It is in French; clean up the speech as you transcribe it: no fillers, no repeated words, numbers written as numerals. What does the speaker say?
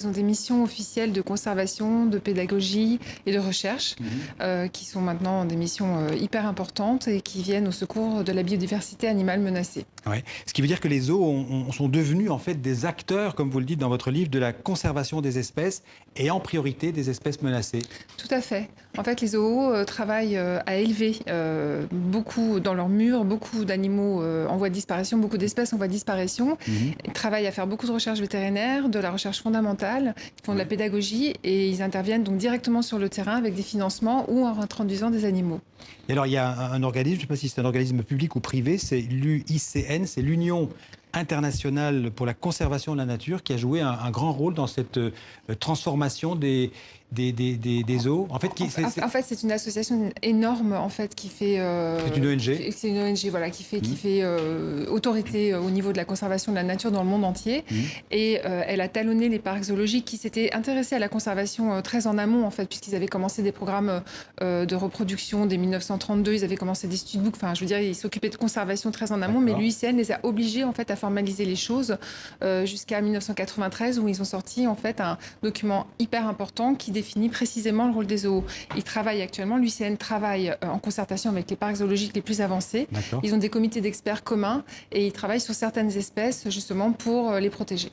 Ils ont des missions officielles de conservation, de pédagogie et de recherche, qui sont maintenant des missions hyper importantes et qui viennent au secours de la biodiversité animale menacée. Ouais. Ce qui veut dire que les zoos sont devenus en fait des acteurs, comme vous le dites dans votre livre, de la conservation des espèces et en priorité des espèces menacées. Tout à fait. En fait, les zoos travaillent à élever beaucoup dans leurs murs, beaucoup d'animaux en voie de disparition, beaucoup d'espèces en voie de disparition. Ils travaillent à faire beaucoup de recherche vétérinaire, de la recherche fondamentale, ils font de la pédagogie et ils interviennent donc directement sur le terrain avec des financements ou en introduisant des animaux. Et alors il y a un organisme, je ne sais pas si c'est un organisme public ou privé, c'est l'UICN, c'est l'Union internationale pour la conservation de la nature, qui a joué un grand rôle dans cette transformation des zoos. En fait, En fait, c'est une association énorme en fait qui fait. C'est une ONG. C'est une ONG voilà qui fait autorité au niveau de la conservation de la nature dans le monde entier. Et elle a talonné les parcs zoologiques qui s'étaient intéressés à la conservation très en amont en fait, puisqu'ils avaient commencé des programmes de reproduction dès 1932. Ils avaient commencé des studbooks. Enfin, je veux dire, ils s'occupaient de conservation très en amont. Mais l'UICN les a obligés en fait à formaliser les choses jusqu'à 1993 où ils ont sorti en fait un document hyper important qui définit précisément le rôle des zoos. Ils travaillent actuellement, l'UICN travaille en concertation avec les parcs zoologiques les plus avancés. Ils ont des comités d'experts communs et ils travaillent sur certaines espèces justement pour les protéger.